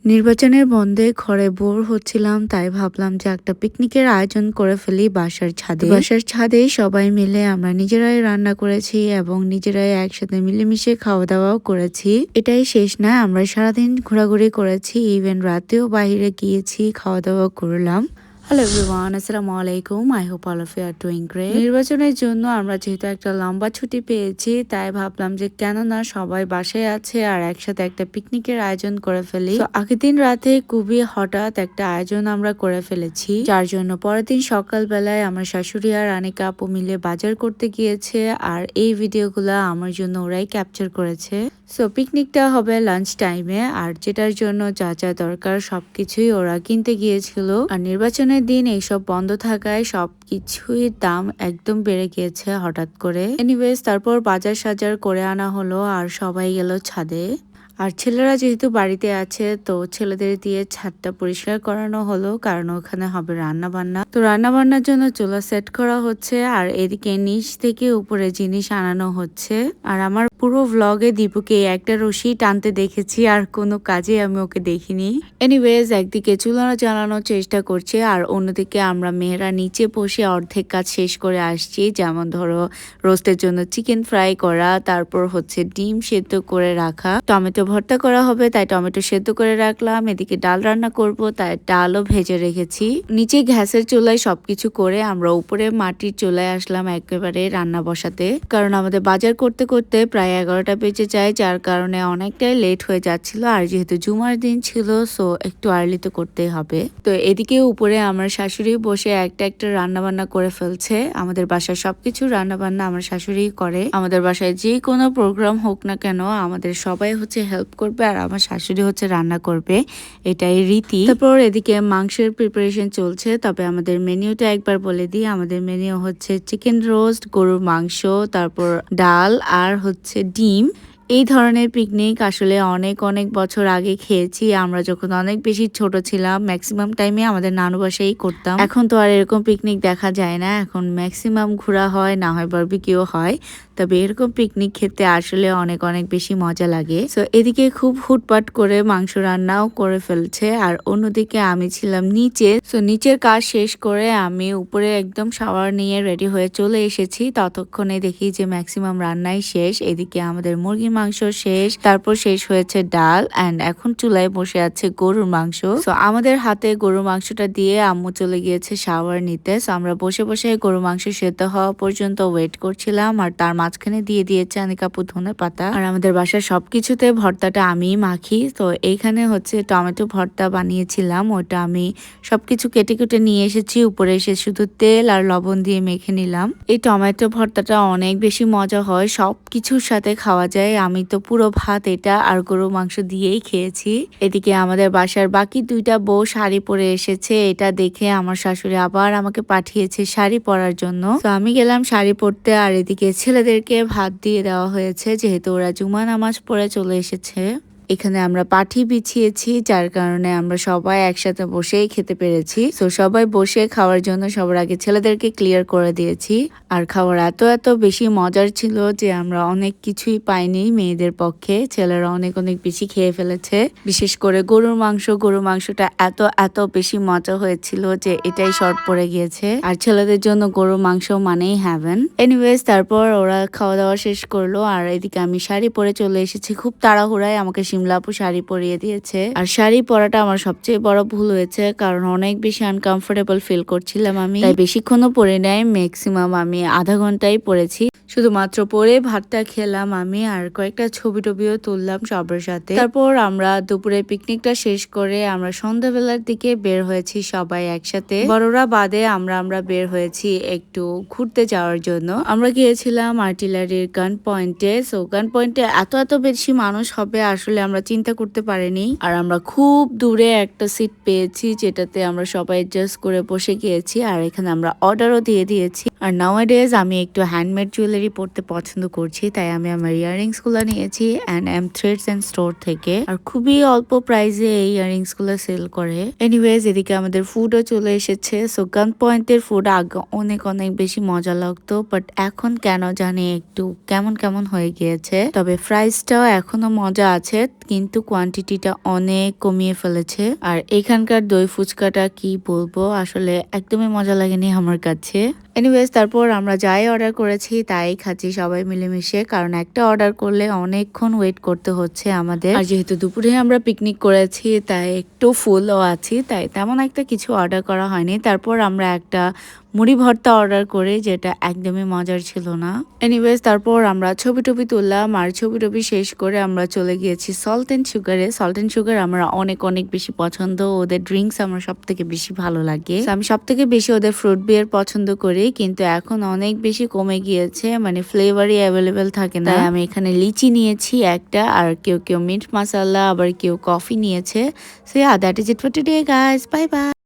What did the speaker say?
নির্বাচনের বন্ধে ঘরে বোর হচ্ছিলাম, তাই ভাবলাম যে একটা পিকনিকের আয়োজন করে ফেলি বাসার ছাদে। বাসার ছাদে সবাই মিলে আমরা নিজেরাই রান্না করেছি এবং নিজেরাই একসাথে মিলেমিশে খাওয়া দাওয়াও করেছি। এটাই শেষ না, আমরা সারাদিন ঘোরাঘুরি করেছি, ইভেন রাতেও বাইরে গিয়েছি, খাওয়া দাওয়া করলাম। হ্যালো এভরিওয়ান, আসসালামু আলাইকুম। I hope all of you are doing great. নির্বাচনের জন্য আমরা যেহেতু একটা লম্বা ছুটি পেয়েছি, তাই ভাবলাম যে কেন না সবাই বাসায় আছে আর একসাথে একটা পিকনিকের আয়োজন করে ফেলি। তো আগের দিন রাতে খুবই হঠাৎ একটা আয়োজন আমরা করে ফেলেছি, যার জন্য পরের দিন সকালবেলায় আমার শাশুড়ি আর আনিকা আপু মিলে বাজার করতে গিয়েছে, আর এই ভিডিওগুলো আমার জন্য ওরাই ক্যাপচার করেছে। সো পিকনিকটা হবে লাঞ্চ টাইমে, আর যেটার জন্য যা যা দরকার সবকিছুই ওরা কিনতে গিয়েছিল। আর নির্বাচনের দিন এইসব বন্ধ থাকায় সবকিছুই দাম একদম বেড়ে গিয়েছে হঠাৎ করে। এনিওয়েজ তারপর বাজার সাজার করে আনা হলো আর সবাই গেল ছাদে। আর ছেলেরা যেহেতু বাড়িতে আছে, তো ছেলেদের দিয়ে ছাদটা পরিষ্কার করানো হলো, কারণ ওখানে হবে রান্না বান্না। তো রান্না বান্নার জন্য চুলা সেট করা হচ্ছে, আর এদিকে নিচ থেকে উপরে জিনিস আনানো হচ্ছে। আর আমার পুরো ভ্লগে দীপুকে একটা রশি টানতে দেখেছি, আর কোনো কাজে আমি ওকে দেখিনি। এনিওয়েজ একদিকে চুলা জ্বালানোর চেষ্টা করছে, আর অন্যদিকে আমরা মেয়েরা নিচে বসে অর্ধেক কাজ শেষ করে আসছি। যেমন ধরো রোস্টের জন্য চিকেন ফ্রাই করা, তারপর হচ্ছে ডিম সেদ্ধ করে রাখা, টমেটো ভর্তা করা হবে তাই টমেটো সেদ্ধ করে রাখলাম, এদিকে ডাল রান্না করব তাই ডালও ভেজে রেখেছি। নিচে গ্যাসের চুলায় সবকিছু করে আমরা উপরে মাটির চুলায় আসলাম একেবারে রান্না বসাতে, কারণ আমাদের বাজার করতে করতে প্রায় 11টা বেজে যায়, যার কারণে অনেকটাই লেট হয়ে যাচ্ছিল। আর যেহেতু জুমার দিন ছিল, সো একটু আর্লি তো করতেই হবে। তো এদিকে উপরে আমার শাশুড়ি বসে একটা একটা রান্না বান্না করে ফেলছে। আমাদের বাসায় সবকিছু রান্না বান্না আমার শাশুড়ি করে। আমাদের বাসায় যে কোনো প্রোগ্রাম হোক না কেন, আমাদের সবাই হচ্ছে হেল্প করবে আর আমার শাশুড়ি হচ্ছে রান্না করবে, এটাই রীতি। তারপর এদিকে মাংসের প্রিপারেশন চলছে। তবে আমাদের মেনিউটা একবার বলে দিই, আমাদের মেনিউ হচ্ছে চিকেন রোস্ট, গরুর মাংস, তারপর ডাল আর হচ্ছে ডিম। এই ধরনের পিকনিক আসলে অনেক অনেক বছর আগে খেয়েছি, আমরা যখন অনেক বেশি ছোট ছিলাম। ম্যাক্সিমাম টাইমে আমাদের নানু বাসায় করতাম। এখন তো আর এরকম পিকনিক দেখা যায় না, এখন ম্যাক্সিমাম ঘোরা হয়, না হয় বারবিকিউ হয়। তবে এরকম পিকনিক খেতে আসলে অনেক অনেক বেশি মজা লাগে। সো এদিকে খুব হুটপাট করে মাংস রান্নাও করে ফেলছে, আর অন্যদিকে আমি ছিলাম নিচে। সো নিচের কাজ শেষ করে আমি উপরে একদম শাওয়ার নিয়ে রেডি হয়ে চলে এসেছি। ততক্ষণে দেখি যে ম্যাক্সিমাম রান্নাই শেষ। এদিকে আমাদের মুরগির মাংস শেষ, তারপর শেষ হয়েছে ডাল, অ্যান্ড এখন চুলায় বসে আছে গরুর মাংস। সো আমাদের হাতে গরুর মাংসটা দিয়ে আম্মু চলে গিয়েছে শাওয়ার নিতে। সো আমরা বসে বসে গরুর মাংস সেদ্ধ হওয়া পর্যন্ত ওয়েট করছিলাম, আর তার মাঝখানে দিয়ে দিয়েছে আনিকা আপু ধনেপাতা। আর আমাদের বাসার সবকিছুতে ভর্তাটা আমি মাখি। তো এইখানে হচ্ছে টমেটো ভর্তা বানিয়েছিলাম, ওটা আমি সবকিছু কেটে কেটে নিয়ে এসেছি, উপরে এসে শুধু তেল আর লবণ দিয়ে মেখে নিলাম। এই টমেটো ভর্তাটা অনেক বেশি মজা হয়, সবকিছুর সাথে খাওয়া যায়। আমি তো পুরো ভাত এটা আর গরু মাংস দিয়েই খেয়েছি। এদিকে আমাদের বাসার বাকি দুইটা বউ শাড়ি পরে এসেছে, এটা দেখে আমার শাশুড়ি আবার আমাকে পাঠিয়েছে শাড়ি পরার জন্য। তো আমি গেলাম শাড়ি পরতে, আর এদিকে ছেলেদেরকে ভাত দিয়ে দেওয়া হয়েছে, যেহেতু ওরা জুমা নামাজ পড়ে চলে এসেছে। এখানে আমরা পাটি বিছিয়েছি, যার কারণে আমরা সবাই একসাথে বসেই খেতে পেরেছি। তো সবাই বসে খাওয়ার জন্য সবার আগে ছেলেদেরকে ক্লিয়ার করে দিয়েছি। আর খাওয়ার এত এত বেশি মজার ছিল যে আমরা অনেক কিছুই পাইনি মেয়েদের পক্ষে, ছেলেরা অনেক অনেক বেশি খেয়ে ফেলেছে। বিশেষ করে গরুর মাংসটা এত এত বেশি মজা হয়েছিল যে এটাই শর্ট পড়ে গিয়েছে। আর ছেলেদের জন্য গরুর মাংস মানেই হ্যাভেন। এনিওয়েজ তারপর ওরা খাওয়া দাওয়া শেষ করলো, আর এদিকে আমি শাড়ি পরে চলে এসেছি। খুব তাড়াহুড়ায় আমাকে শিমলা আপু শাড়ি পরিয়ে দিয়েছে। আর শাড়ি পরাটা আমার সবচেয়ে বড় ভুল হয়েছে, কারণ অনেক বেশি আনকমফোর্টেবল ফিল করছিলাম আমি, তাই বেশিক্ষণও পরে নাই। ম্যাক্সিমাম আমি আধা ঘন্টাই পরেছি। শুধুমাত্র পরে ভাতটা খেলাম আমি, আর কয়েকটা ছবি টবিও তুললাম সবার সাথে। তারপর আমরা দুপুরে পিকনিকটা শেষ করে আমরা সন্ধ্যাবেলার দিকে বের হয়েছি সবাই একসাথে, বড়রা বাদে আমরা বের হয়েছি একটু ঘুরতে যাওয়ার জন্য। আমরা গিয়েছিলাম আর্টিলারির গান পয়েন্টে। সো গান পয়েন্টে এত এত বেশি মানুষ হবে আসলে আমরা চিন্তা করতে পারিনি। আর আমরা খুব দূরে একটা সিট পেয়েছি, যেটাতে আমরা সবাই অ্যাডজাস্ট করে বসে গিয়েছি, আর এখানে আমরা অর্ডারও দিয়ে দিয়েছি। আর নাওয়াডেজ আমি একটু হ্যান্ডমেড জুয়েলারি পরতে পছন্দ করছি, তাই আমি আমার ইয়াররিংস গুলো নিয়েছি এম থ্রেডস এন্ড স্টোর থেকে। আর খুবই অল্প প্রাইসে এই ইয়াররিংস গুলো সেল করে। এনিওয়েজ এদিকে আমাদের ফুডও চলে এসেছে। সো গান পয়েন্টের ফুড আগে অনেক অনেক বেশি মজা লাগতো, বাট এখন কেন জানি একটু কেমন কেমন হয়ে গিয়েছে। তবে ফ্রাইসটাও এখনো মজা আছে, কিন্তু কোয়ান্টিটিটা অনেক কমিয়ে ফেলেছে। আর এখানকার দই ফুচকাটা কি বলবো, আসলে একদমই মজা লাগেনি আমার কাছে। এনিওয়েজ তারপর আমরা যাই অর্ডার করেছি তাই খাচ্ছি সবাই মিলেমিশে, কারণ একটা অর্ডার করলে অনেকক্ষণ ওয়েট করতে হচ্ছে আমাদের। আর যেহেতু দুপুরে আমরা পিকনিক করেছি তাই একটু ফুলও আছি, তাই তেমন একটা কিছু অর্ডার করা হয়নি। তারপর আমরা একটা মুড়ি ভর্তা অর্ডার করি, যেটা একদমই মজার ছিল না। এনিওয়েজ তারপর আমরা ছবি টবি তুললাম, আর ছবি টবি শেষ করে আমরা চলে গিয়েছি সল্ট অ্যান্ড সুগারে। সল্ট অ্যান্ড সুগার আমরা অনেক অনেক বেশি পছন্দ, ওদের ড্রিঙ্কস আমার সব থেকে বেশি ভালো লাগে। আমি সব থেকে বেশি ওদের ফ্রুট বিয়ার পছন্দ করি, কিন্তু এখন অনেক বেশি কমে গিয়েছে, মানে ফ্লেভারই অ্যাভেলেবেল থাকে না। আমি এখানে লিচি নিয়েছি একটা, আর কেউ কেউ মিন্ট মশলা, আবার কেউ কফি নিয়েছে। So that is it for today guys, bye bye.